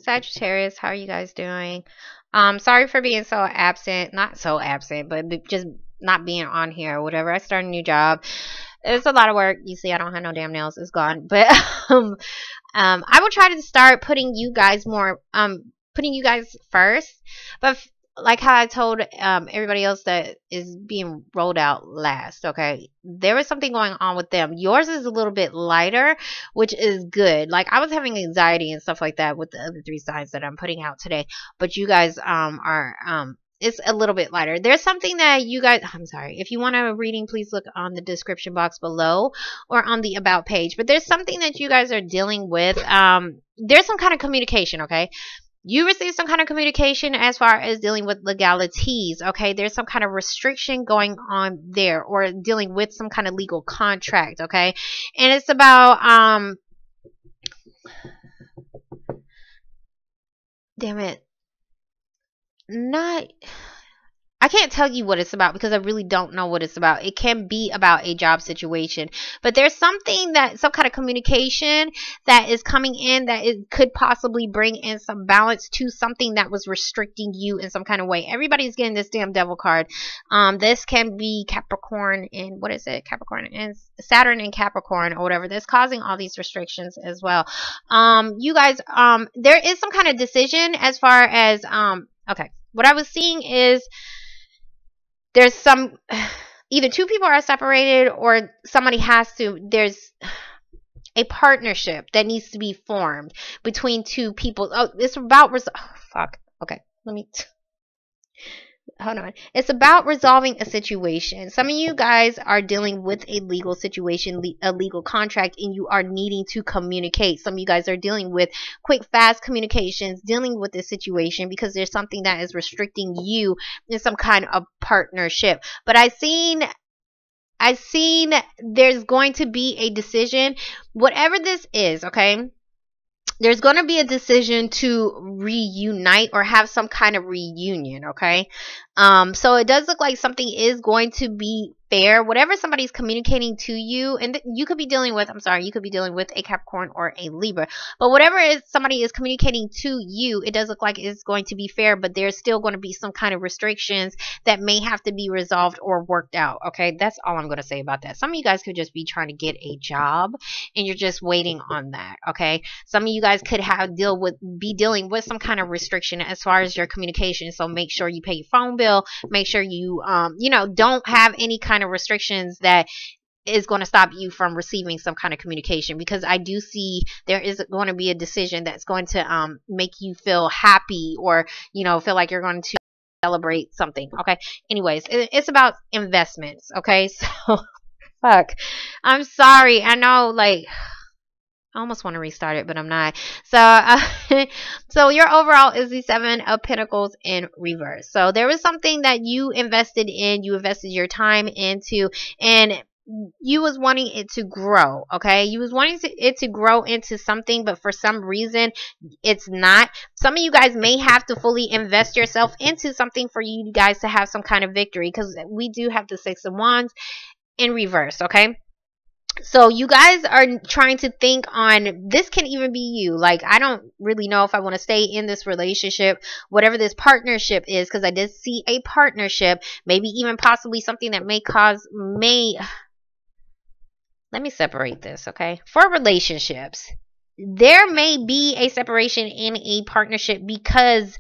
Sagittarius, how are you guys doing? Sorry for being so absent. Not so absent, but just not being on here or whatever. I started a new job. It's a lot of work. You see, I don't have no damn nails. It's gone. But um, I will try to start putting you guys more, putting you guys first. But like how I told everybody else that is being rolled out last, okay, there is something going on with them. Yours is a little bit lighter, which is good. Like I was having anxiety and stuff like that with the other three signs that I'm putting out today, but you guys are it's a little bit lighter. There's something that you guys, I'm sorry, if you want a reading, please look on the description box below or on the about page. But there's something that you guys are dealing with. There's some kind of communication, okay? You receive some kind of communication as far as dealing with legalities, okay? There's some kind of restriction going on there, or dealing with some kind of legal contract, okay? And it's about damn it, not, I can't tell you what it's about because I really don't know what it's about. It can be about a job situation, but there's something that, some kind of communication that is coming in that it could possibly bring in some balance to something that was restricting you in some kind of way. Everybody's getting this damn devil card. This can be Capricorn and what is it? Capricorn and Saturn and Capricorn or whatever. That's causing all these restrictions as well. You guys, there is some kind of decision as far as, okay, what I was seeing is, there's some, either two people are separated or somebody has to, there's a partnership that needs to be formed between two people. Oh, it's about, fuck. Okay, let me, hold on. It's about resolving a situation. Some of you guys are dealing with a legal situation, a legal contract, and you are needing to communicate. Some of you guys are dealing with quick, fast communications, dealing with this situation because there's something that is restricting you in some kind of partnership. But I seen there's going to be a decision, whatever this is, okay? There's going to be a decision to reunite or have some kind of reunion, okay? So it does look like something is going to be fair. Whatever somebody's communicating to you, and you could be dealing with, I'm sorry, you could be dealing with a Capricorn or a Libra. But whatever is somebody is communicating to you, it does look like it's going to be fair, but there's still going to be some kind of restrictions that may have to be resolved or worked out, okay? That's all I'm going to say about that. Some of you guys could just be trying to get a job and you're just waiting on that, okay? Some of you guys could be dealing with some kind of restriction as far as your communication. So make sure you pay your phone bill. Make sure you, don't have any kind of restrictions that is going to stop you from receiving some kind of communication, because I do see there is going to be a decision that's going to make you feel happy, or feel like you're going to celebrate something, okay? Anyways, it's about investments, okay? So fuck, I'm sorry, I know, like, I almost want to restart it, but I'm not. So, so your overall is the Seven of Pentacles in reverse. So there was something that you invested in, you invested your time into, and you was wanting it to grow, okay? You was wanting it to grow into something, but for some reason, it's not. Some of you guys may have to fully invest yourself into something for you guys to have some kind of victory, because we do have the Six of Wands in reverse, okay? So you guys are trying to think on, this can even be you. Like, I don't really know if I want to stay in this relationship, whatever this partnership is, because I did see a partnership, maybe even possibly something that let me separate this, okay? For relationships, there may be a separation in a partnership because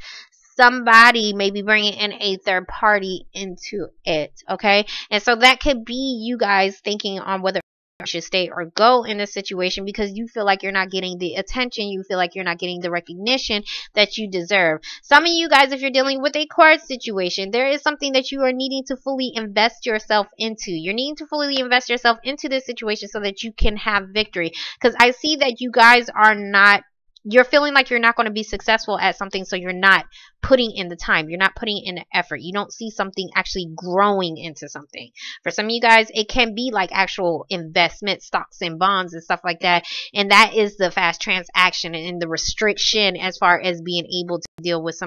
somebody may be bringing in a third party into it, okay? And so that could be you guys thinking on whether you should stay or go in this situation, because you feel like you're not getting the attention, you feel like you're not getting the recognition that you deserve. Some of you guys, if you're dealing with a court situation, there is something that you are needing to fully invest yourself into. You're needing to fully invest yourself into this situation so that you can have victory, because I see that you guys are not, you're feeling like you're not going to be successful at something, so you're not putting in the time. You're not putting in the effort. You don't see something actually growing into something. For some of you guys, it can be like actual investment, stocks and bonds and stuff like that. And that is the fast transaction and the restriction as far as being able to deal with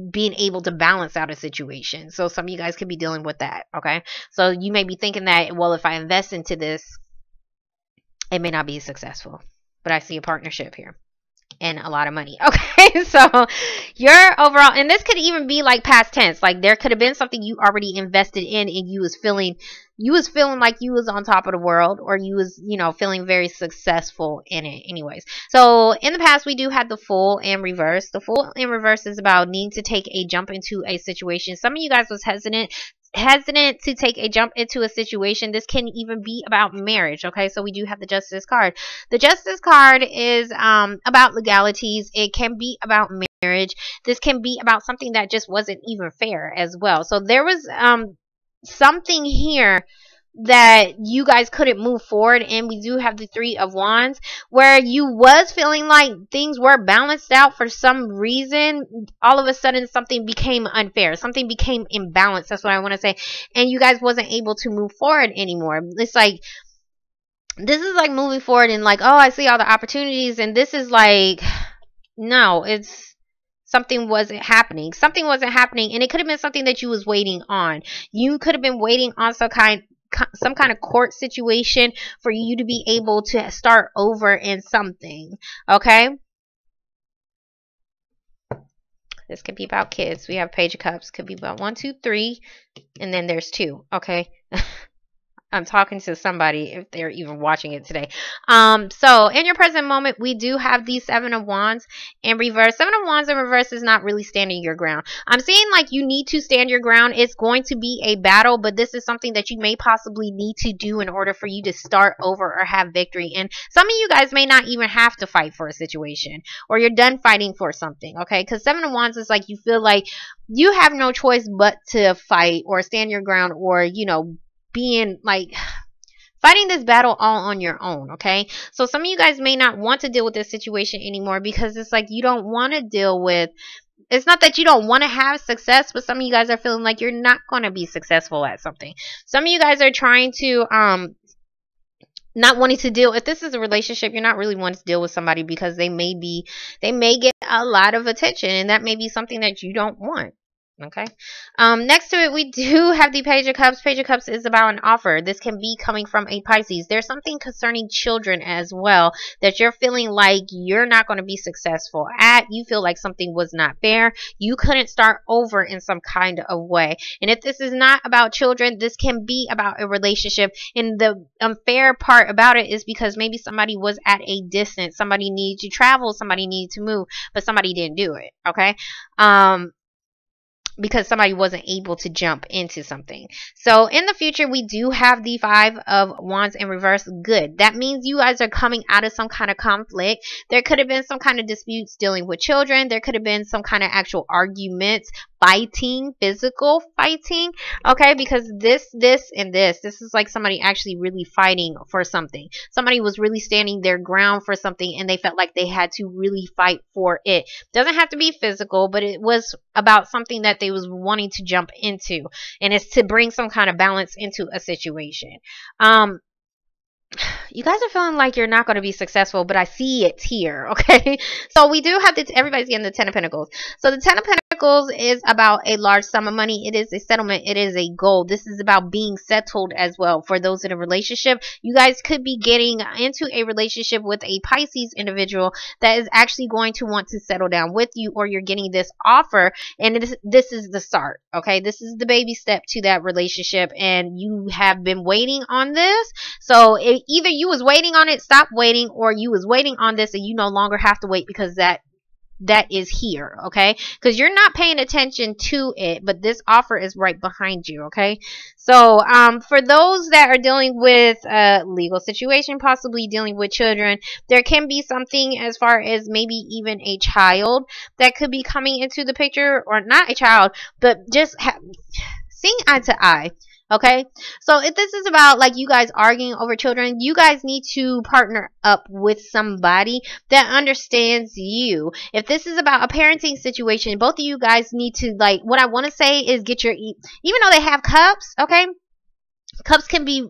being able to balance out a situation. So some of you guys could be dealing with that, okay? So you may be thinking that, well, if I invest into this, it may not be successful. But I see a partnership here. and a lot of money. Okay, so your overall, and this could even be like past tense, like there could have been something you already invested in and you was feeling like you was on top of the world, or you was, you know, feeling very successful in it anyways. So in the past, we do have the Fool in reverse. The Fool in reverse is about needing to take a jump into a situation. Some of you guys was hesitant to take a jump into a situation. This can even be about marriage. Okay, so we do have the Justice card. The Justice card is about legalities. It can be about marriage. This can be about something that just wasn't even fair as well. So there was something here that you guys couldn't move forward, and we do have the Three of Wands, where you was feeling like things were balanced out. For some reason, all of a sudden something became unfair, something became imbalanced, that's what I want to say, and you guys wasn't able to move forward anymore. It's like, this is like moving forward and like, oh, I see all the opportunities, and this is like, no, it's something wasn't happening. Something wasn't happening, and it could have been something that you was waiting on. You could have been waiting on some kind of court situation for you to be able to start over in something. Okay, this could be about kids. We have Page of Cups. Could be about 1, 2, 3, and then there's 2. Okay. I'm talking to somebody if they're even watching it today. So in your present moment, we do have the Seven of Wands in reverse. Seven of Wands in reverse is not really standing your ground. I'm seeing like you need to stand your ground. It's going to be a battle, but this is something that you may possibly need to do in order for you to start over or have victory. And some of you guys may not even have to fight for a situation, or you're done fighting for something. Okay, because Seven of Wands is like you feel like you have no choice but to fight or stand your ground, or, you know, being like fighting this battle all on your own. Okay, so some of you guys may not want to deal with this situation anymore, because it's like you don't want to deal with, it's not that you don't want to have success, but some of you guys are feeling like you're not going to be successful at something. Some of you guys are trying to not wanting to deal, if this is a relationship, you're not really wanting to deal with somebody because they may get a lot of attention, and that may be something that you don't want. Okay. Next to it, we do have the Page of Cups. Page of Cups is about an offer. This can be coming from a Pisces. There's something concerning children as well that you're feeling like you're not going to be successful at. You feel like something was not fair. You couldn't start over in some kind of way. And if this is not about children, this can be about a relationship. And the unfair part about it is because maybe somebody was at a distance. Somebody needed to travel. Somebody needed to move, but somebody didn't do it. Okay. Because somebody wasn't able to jump into something. So in the future, we do have the Five of Wands in reverse. Good. That means you guys are coming out of some kind of conflict. There could have been some kind of disputes dealing with children. There could have been some kind of actual arguments, fighting, physical fighting. Okay, because this is like somebody actually really fighting for something. Somebody was really standing their ground for something, and they felt like they had to really fight for it. Doesn't have to be physical, but it was about something that they was wanting to jump into, and it's to bring some kind of balance into a situation. You guys are feeling like you're not going to be successful, but I see it here. Okay, so we do have everybody's getting the Ten of Pentacles. So the Ten of Pentacles is about a large sum of money. It is a settlement. It is a goal. This is about being settled as well. For those in a relationship, you guys could be getting into a relationship with a Pisces individual that is actually going to want to settle down with you, or you're getting this offer, and this is the start. Okay, this is the baby step to that relationship, and you have been waiting on this. So either you was waiting on it, stop waiting, or you was waiting on this and you no longer have to wait because that is here. Okay, because you're not paying attention to it, but this offer is right behind you. Okay, so for those that are dealing with a legal situation, possibly dealing with children, there can be something as far as maybe even a child that could be coming into the picture, or not a child, but just seeing eye to eye. Okay, so if this is about like you guys arguing over children, you guys need to partner up with somebody that understands you. If this is about a parenting situation, both of you guys need to, like, what I want to say is get your, even though they have cups, okay, cups can be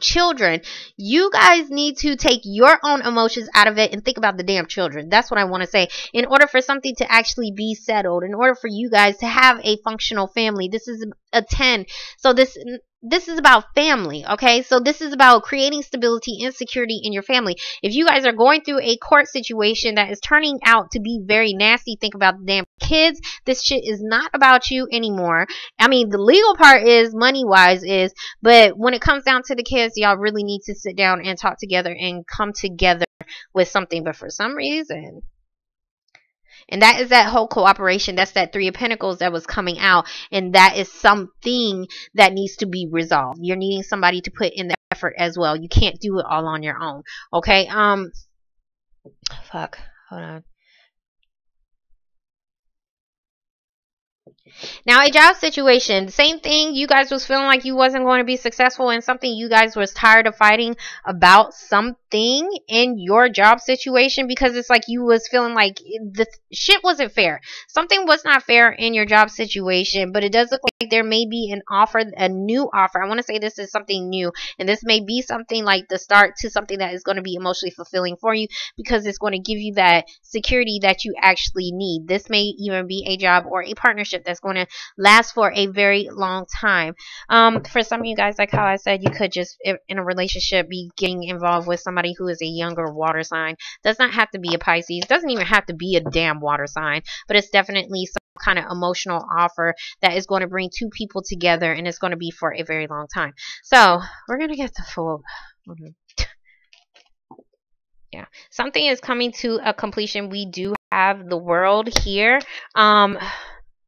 children. You guys need to take your own emotions out of it and think about the damn children. That's what I want to say. In order for something to actually be settled, in order for you guys to have a functional family, this is a 10. So this this is about family, okay? So this is about creating stability and security in your family. If you guys are going through a court situation that is turning out to be very nasty, think about the damn kids. This shit is not about you anymore. I mean, the legal part is, money wise is, but when it comes down to the kids, y'all really need to sit down and talk together and come together with something. But for some reason, and that is that whole cooperation. That's that Three of Pentacles that was coming out. And that is something that needs to be resolved. You're needing somebody to put in the effort as well. You can't do it all on your own. Okay. Fuck. Hold on. Now, a job situation, same thing. You guys was feeling like you wasn't going to be successful in something. You guys was tired of fighting about something in your job situation, because it's like you was feeling like the shit wasn't fair. Something was not fair in your job situation, but it does look like there may be an offer, a new offer. I want to say this is something new, and this may be something like the start to something that is going to be emotionally fulfilling for you, because it's going to give you that security that you actually need. This may even be a job or a partnership that's going to last for a very long time. For some of you guys, like how I said, you could just, in a relationship, be getting involved with somebody who is a younger water sign. Does not have to be a Pisces. Doesn't even have to be a damn water sign, but it's definitely some kind of emotional offer that is going to bring two people together, and it's going to be for a very long time. So we're going to get the full. Yeah, something is coming to a completion. We do have the World here.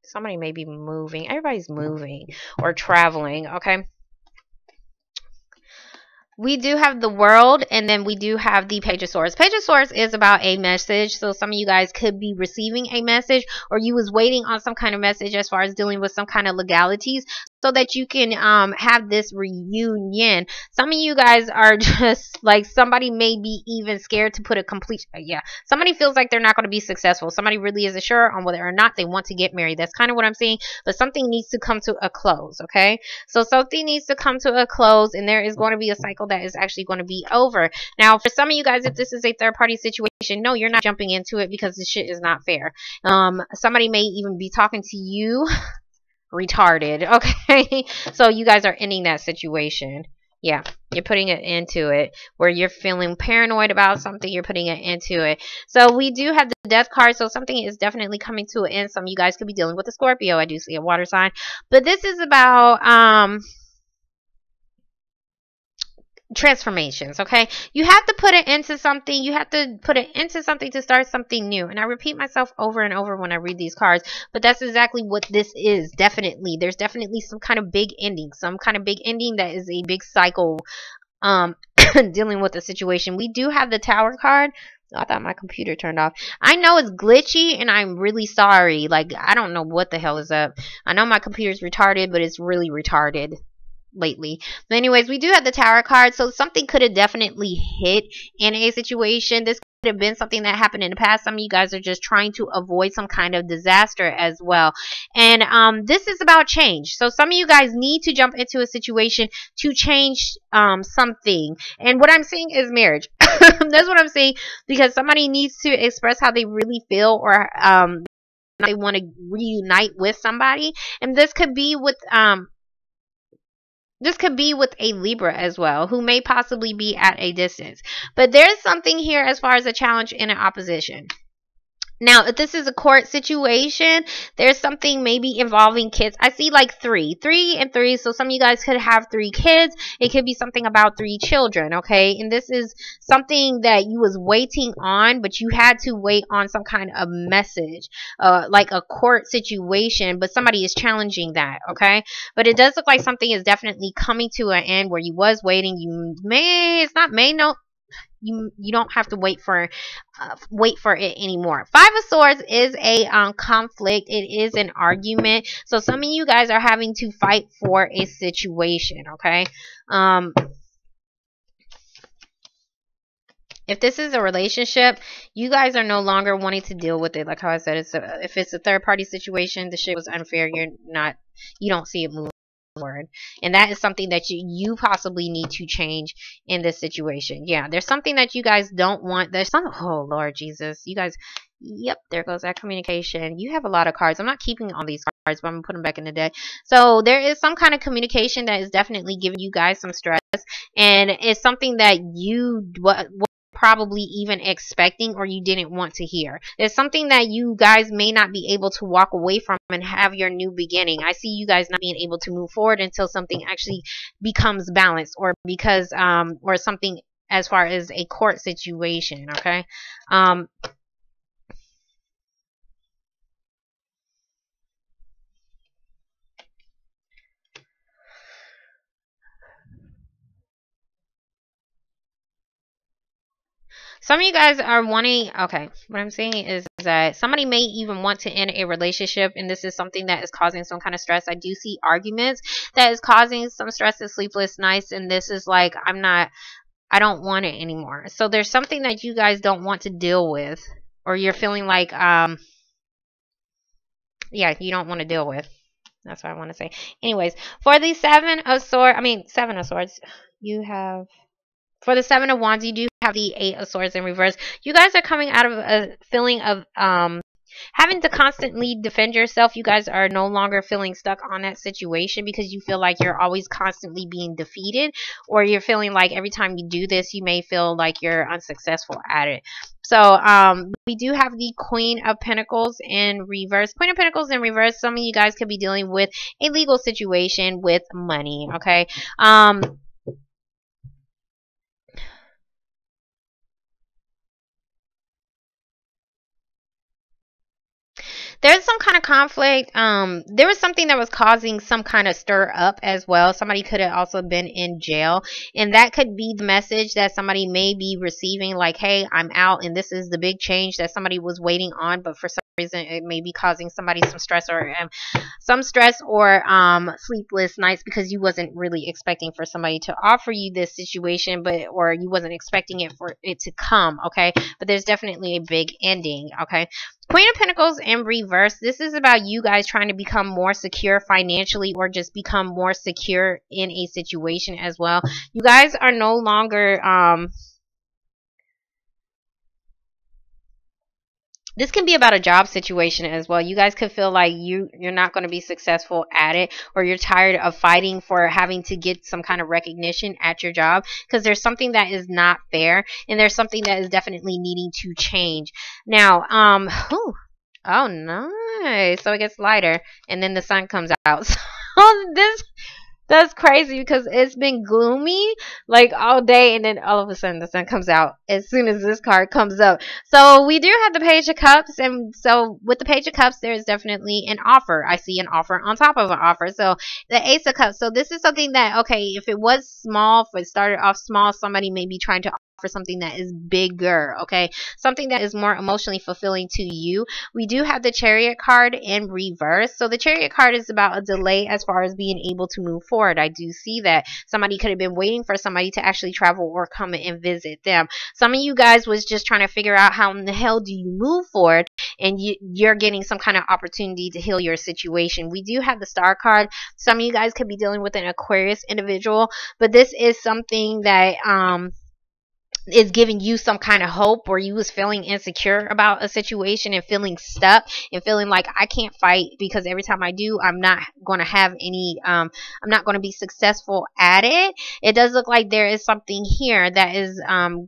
Somebody may be moving. Everybody's moving or traveling. Okay. We do have the World, and then we do have the Page of Swords. Page of Swords is about a message. So some of you guys could be receiving a message, or you was waiting on some kind of message as far as dealing with some kind of legalities, so that you can have this reunion. Some of you guys are just like, somebody may be even scared to put a complete, somebody feels like they're not going to be successful. Somebody really isn't sure on whether or not they want to get married. That's kind of what I'm seeing. But something needs to come to a close. Okay, so something needs to come to a close, and there is going to be a cycle that is actually going to be over. Now, for some of you guys, if this is a third party situation, no, you're not jumping into it, because this shit is not fair. Somebody may even be talking to you retarded. Okay, so you guys are ending that situation. Yeah, you're putting it into it, where you're feeling paranoid about something, you're putting it into it. So we do have the Death card, so something is definitely coming to an end. Some of you guys could be dealing with a Scorpio. I do see a water sign, but this is about transformations. Okay, you have to put it into something. You have to put it into something to start something new. And I repeat myself over and over when I read these cards, but that's exactly what this is. Definitely, there's definitely some kind of big ending, that is a big cycle dealing with the situation. We do have the Tower card. I thought my computer turned off. I know it's glitchy, and I'm really sorry. Like, I don't know what the hell is up. I know my computer's retarded, but it's really retarded lately. But anyways, we do have the Tower card, so something could have definitely hit in a situation. This could have been something that happened in the past. Some of you guys are just trying to avoid some kind of disaster as well. And this is about change. So some of you guys need to jump into a situation to change something. And what I'm seeing is marriage. That's what I'm saying, because somebody needs to express how they really feel, or they want to reunite with somebody. And this could be with a Libra as well, who may possibly be at a distance. But there's something here as far as a challenge and an opposition. Now, if this is a court situation, there's something maybe involving kids. I see like three and three. So some of you guys could have 3 kids. It could be something about 3 children. Okay. And this is something that you was waiting on, but you had to wait on some kind of message, like a court situation, but somebody is challenging that. Okay. But it does look like something is definitely coming to an end where you was waiting. You don't have to wait for it anymore. 5 of Swords is a conflict. It is an argument. So some of you guys are having to fight for a situation. Okay. If this is a relationship, you guys are no longer wanting to deal with it. Like how I said, if it's a third party situation, the shit was unfair. You don't see it moving forward. And that is something that you possibly need to change in this situation. Yeah, there's something that you guys don't want. Oh Lord Jesus, you guys, yep, there goes that communication. You have a lot of cards. I'm not keeping all these cards. cards, but I'm gonna put them back in the deck. So there is some kind of communication that is definitely giving you guys some stress, and it's something that you what probably even expecting or you didn't want to hear. It's something that you guys may not be able to walk away from and have your new beginning. I see you guys not being able to move forward until something actually becomes balanced, or because or something as far as a court situation. Okay. Some of you guys are wanting, okay, what I'm saying is that somebody may even want to end a relationship, and this is something that is causing some kind of stress. I do see arguments that is causing some stress and sleepless nights, and this is like, I don't want it anymore. So there's something that you guys don't want to deal with, or you're feeling like, yeah, you don't want to deal with. That's what I want to say. Anyways, for the Seven of Swords, you have, for the Seven of Wands, you do have the Eight of Swords in reverse. You guys are coming out of a feeling of having to constantly defend yourself. You guys are no longer feeling stuck on that situation because you feel like you're always constantly being defeated, or you're feeling like every time you do this, you may feel like you're unsuccessful at it. So we do have the Queen of Pentacles in reverse. Queen of Pentacles in reverse. Some of you guys could be dealing with a legal situation with money. Okay. There's some kind of conflict. There was something that was causing some kind of stir up as well. Somebody could have also been in jail, and that could be the message that somebody may be receiving, like, hey, I'm out and this is the big change that somebody was waiting on, but for some reason it may be causing somebody some stress, or sleepless nights, because you wasn't really expecting for somebody to offer you this situation, or you wasn't expecting it for it to come. Okay, but there's definitely a big ending. Okay. Queen of Pentacles in reverse. This is about you guys trying to become more secure financially, or just become more secure in a situation as well. You guys are no longer this can be about a job situation as well. You guys could feel like you're not going to be successful at it, or you're tired of fighting for having to get some kind of recognition at your job, because there's something that is not fair, and there's something that is definitely needing to change. Now, oh, nice. So it gets lighter, and then the sun comes out. So that's crazy, because it's been gloomy like all day, and then all of a sudden the sun comes out as soon as this card comes up. So we do have the Page of Cups, and so with the Page of Cups, there is definitely an offer. I see an offer on top of an offer. So the Ace of Cups. So this is something that, okay, if it was small, if it started off small, somebody may be trying to offer something that is bigger, okay, something that is more emotionally fulfilling to you. We do have the Chariot card in reverse. So the Chariot card is about a delay as far as being able to move forward. I do see that somebody could have been waiting for somebody to actually travel or come and visit them. Some of you guys was just trying to figure out how in the hell do you move forward, and you're getting some kind of opportunity to heal your situation. We do have the Star card. Some of you guys could be dealing with an Aquarius individual, but this is something that is giving you some kind of hope, or you was feeling insecure about a situation and feeling stuck and feeling like, I can't fight because every time I do, I'm not going to have any I'm not going to be successful at it. It does look like there is something here that is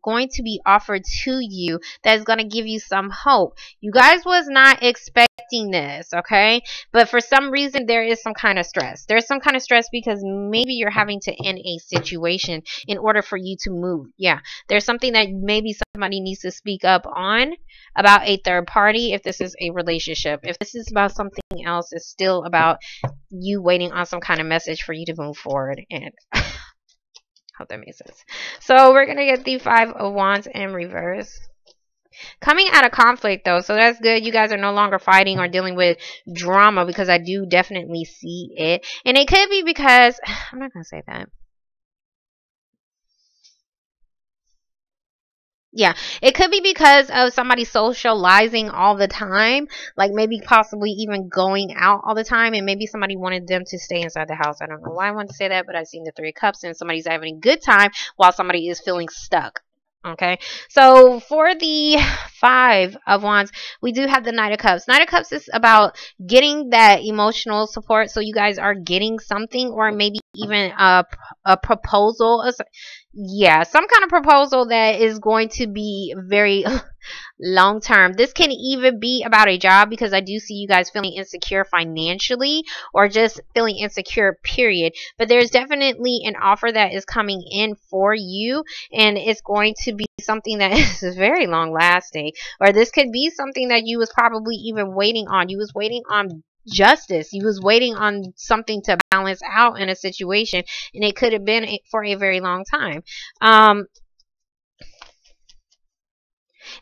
going to be offered to you that is going to give you some hope. You guys was not expecting this, okay, but for some reason there is some kind of stress. There's some kind of stress because maybe you're having to end a situation in order for you to move. Yeah, there's something that maybe somebody needs to speak up on about a third party. If this is a relationship, if this is about something else, it's still about you waiting on some kind of message for you to move forward. And hope that makes sense. So we're gonna get the Five of Wands in reverse. Coming out of conflict though, so that's good. You guys are no longer fighting or dealing with drama, because I do definitely see it. And it could be because I'm not gonna say that. Yeah, it could be because of somebody socializing all the time, like maybe possibly even going out all the time, and maybe somebody wanted them to stay inside the house. I don't know why I want to say that, but I've seen the Three of Cups, and somebody's having a good time while somebody is feeling stuck. Okay, so for the Five of Wands, we do have the Knight of Cups. Knight of Cups is about getting that emotional support. So you guys are getting something, or maybe even a proposal. Yeah, some kind of proposal that is going to be very long term. This can even be about a job, because I do see you guys feeling insecure financially, or just feeling insecure, period. But there's definitely an offer that is coming in for you, and it's going to be something that is very long lasting. Or this could be something that you was probably even waiting on. You was waiting on justice. You was waiting on something to balance out in a situation, and it could have been for a very long time.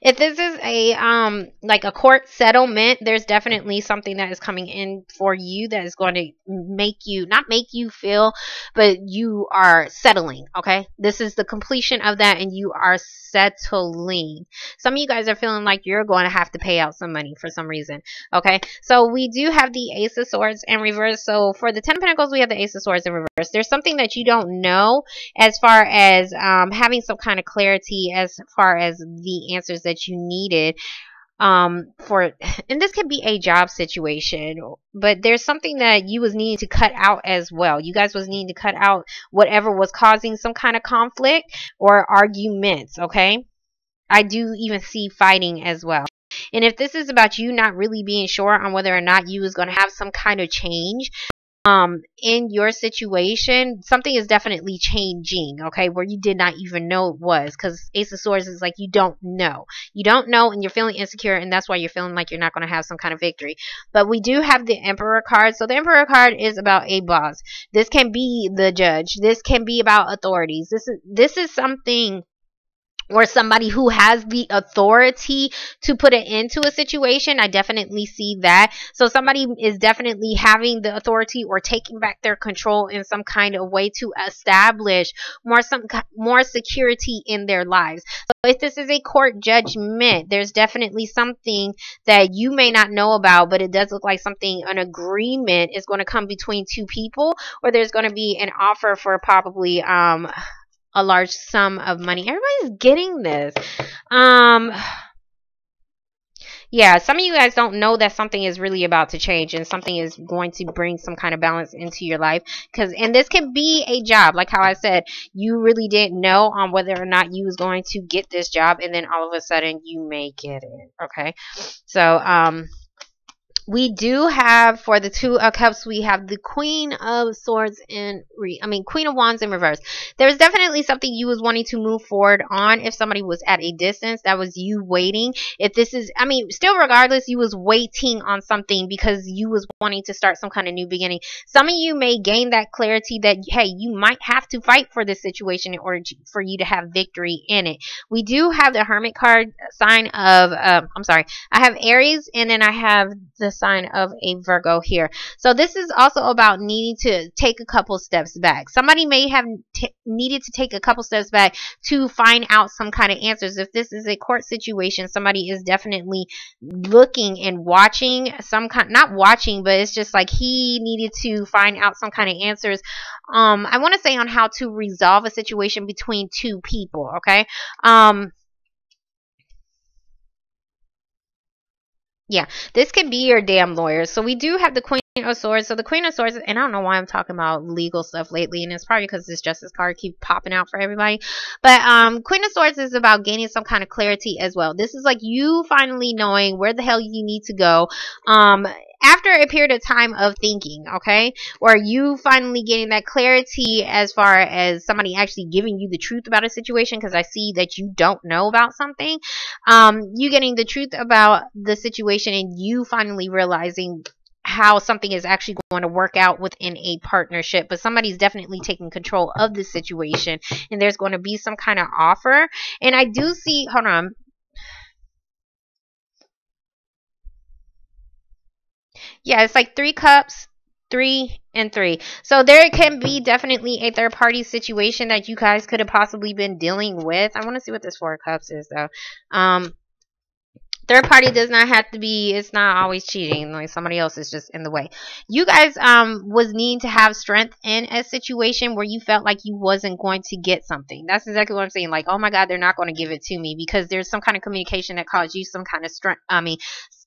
If this is a like a court settlement, there's definitely something that is coming in for you that is going to make you, not make you feel, but you are settling. Okay, this is the completion of that, and you are settling. Some of you guys are feeling like you're going to have to pay out some money for some reason. Okay, so we do have the Ace of Swords in reverse. So for the Ten of Pentacles, we have the Ace of Swords in reverse. There's something that you don't know, as far as having some kind of clarity as far as the answers that you needed for, and this could be a job situation, but there's something that you was needing to cut out as well. You guys was needing to cut out whatever was causing some kind of conflict or arguments. Okay, I do even see fighting as well. And if this is about you not really being sure on whether or not you was going to have some kind of change in your situation, something is definitely changing, okay, where you did not even know it was, because Ace of Swords is like you don't know, and you're feeling insecure, and that's why you're feeling like you're not going to have some kind of victory. But we do have the Emperor card. So the Emperor card is about a boss. This can be the judge. This can be about authorities. This is something, or somebody who has the authority to put an end to a situation. I definitely see that. So somebody is definitely having the authority or taking back their control in some kind of way to establish more security in their lives. So if this is a court judgment, there's definitely something that you may not know about, but it does look like something, an agreement is going to come between two people, or there's going to be an offer for probably a large sum of money. Everybody's getting this. Yeah, some of you guys don't know that something is really about to change, and something is going to bring some kind of balance into your life. And this can be a job, like how I said, you really didn't know on whether or not you was going to get this job, and then all of a sudden you may get it. Okay, so we do have, for the Two of Cups, we have the Queen of Swords Queen of Wands in reverse. There's definitely something you was wanting to move forward on. If somebody was at a distance, that was you waiting. If this is, still regardless, you was waiting on something because you was wanting to start some kind of new beginning. Some of you may gain that clarity that, hey, you might have to fight for this situation in order for you to have victory in it. We do have the Hermit card, sign of, I have Aries, and then I have the sign of a Virgo here. So this is also about needing to take a couple steps back. Somebody may have needed to take a couple steps back to find out some kind of answers. If this is a court situation, somebody is definitely looking and watching some kind, not watching, but it's just like he needed to find out some kind of answers. I want to say on how to resolve a situation between two people. Okay. Yeah, this could be your damn lawyer. So we do have the Queen of Swords. So the Queen of Swords, and I don't know why I'm talking about legal stuff lately, and it's probably because this Justice card keep popping out for everybody. But Queen of Swords is about gaining some kind of clarity as well. This is like you finally knowing where the hell you need to go. After a period of time of thinking, okay, or you finally getting that clarity as far as somebody actually giving you the truth about a situation, because I see that you don't know about something. You getting the truth about the situation, and you finally realizing how something is actually going to work out within a partnership. But somebody's definitely taking control of the situation, and there's going to be some kind of offer. And I do see, hold on, yeah, it's like 3 cups, 3 and 3. So there can be definitely a third party situation that you guys could have possibly been dealing with. I want to see what this 4 of cups is though. Third party does not have to be, it's not always cheating. Like somebody else is just in the way. You guys was needing to have strength in a situation where you felt like you wasn't going to get something. That's exactly what I'm saying. Like, oh my God, they're not going to give it to me because there's some kind of communication that caused you some kind of strength.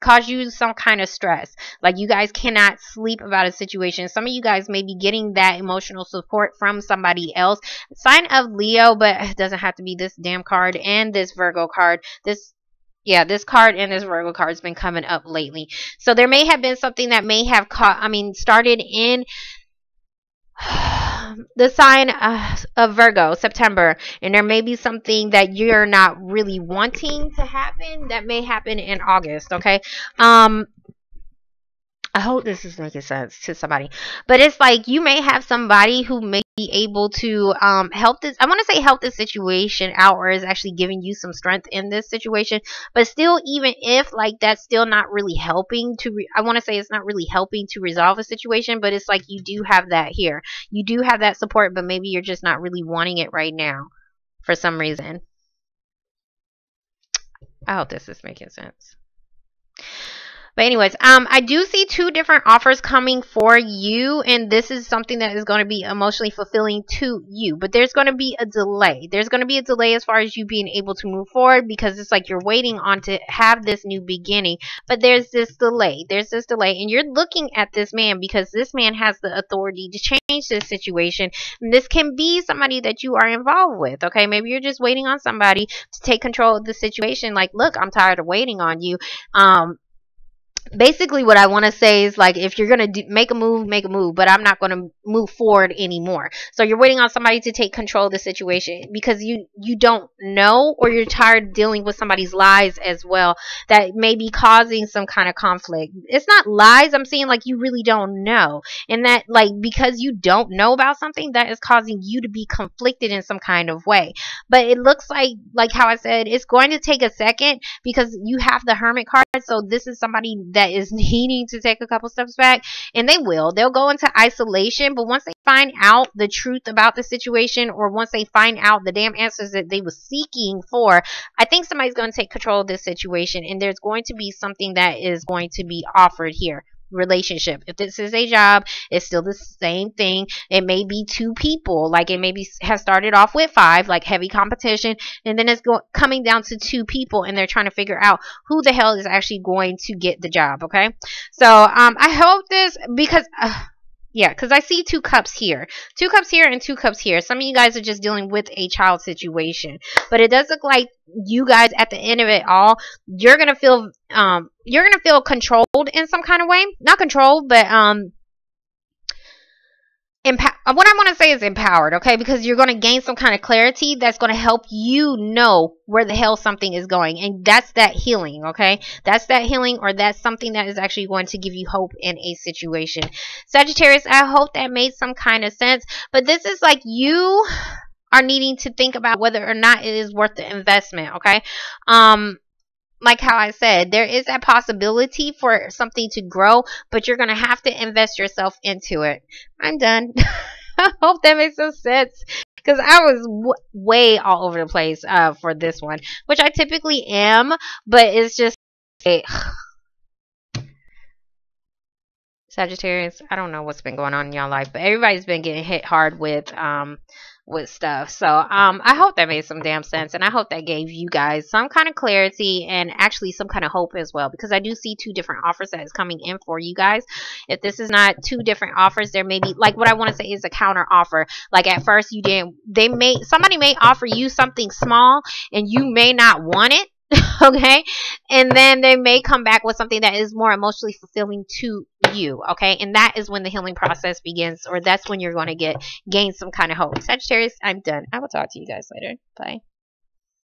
Cause you some kind of stress. Like you guys cannot sleep about a situation. Some of you guys may be getting that emotional support from somebody else. Sign of Leo, but it doesn't have to be this damn card and this Virgo card. This card and this Virgo card has been coming up lately. So there may have been something that may have started in the sign of Virgo, September, and there may be something that you're not really wanting to happen that may happen in August, okay? I hope this is making sense to somebody. But it's like you may have somebody who may be able to help this. I want to say help this situation out, or is actually giving you some strength in this situation. But still, even if like that's still not really helping to, I want to say it's not really helping to resolve a situation. But it's like you do have that here. You do have that support, but maybe you're just not really wanting it right now for some reason. I hope this is making sense. But anyways, I do see two different offers coming for you, and this is something that is going to be emotionally fulfilling to you. But there's going to be a delay. There's going to be a delay as far as you being able to move forward, because it's like you're waiting on to have this new beginning. But there's this delay. There's this delay, and you're looking at this man because this man has the authority to change this situation. And this can be somebody that you are involved with. Okay, maybe you're just waiting on somebody to take control of the situation. Like, look, I'm tired of waiting on you. Basically what I want to say is, like, if you're going to make a move, but I'm not going to move forward anymore. So you're waiting on somebody to take control of the situation because you don't know, or you're tired of dealing with somebody's lies as well that may be causing some kind of conflict. It's not lies. I'm saying like you really don't know. And that, like, because you don't know about something, that is causing you to be conflicted in some kind of way. But it looks like how I said, it's going to take a second because you have the Hermit card. So this is somebody that is needing to take a couple steps back, and they'll go into isolation. But once they find out the truth about the situation, or once they find out the damn answers that they were seeking for, I think somebody's going to take control of this situation, and there's going to be something that is going to be offered here. Relationship, if this is a job, it's still the same thing. It may be two people, like it maybe has started off with 5, like heavy competition, and then it's coming down to 2 people, and they're trying to figure out who the hell is actually going to get the job. Okay, so I hope this, because yeah, because I see 2 cups here. 2 cups here and 2 cups here. Some of you guys are just dealing with a child situation. But it does look like you guys, at the end of it all, you're going to feel controlled in some kind of way. Not controlled, but what I want to say is empowered, okay? Because you're going to gain some kind of clarity that's going to help you know where the hell something is going. And that's that healing, okay? That's that healing, or that's something that is actually going to give you hope in a situation. Sagittarius, I hope that made some kind of sense. But this is like you are needing to think about whether or not it is worth the investment, okay? Like how I said, there is a possibility for something to grow, but you're going to have to invest yourself into it. I'm done. I hope that makes some sense, because I was way all over the place for this one, which I typically am, but it's just Sagittarius, I don't know what's been going on in y'all life, but everybody's been getting hit hard with stuff. So I hope that made some damn sense, and I hope that gave you guys some kind of clarity and actually some kind of hope as well, because I do see 2 different offers that is coming in for you guys. If this is not 2 different offers, there may be, like, what I want to say is a counter offer. Like at first somebody may offer you something small and you may not want it. Okay, and then they may come back with something that is more emotionally fulfilling to you. Okay, and that is when the healing process begins, or that's when you're going to gain some kind of hope. Sagittarius, I'm done. I will talk to you guys later. Bye.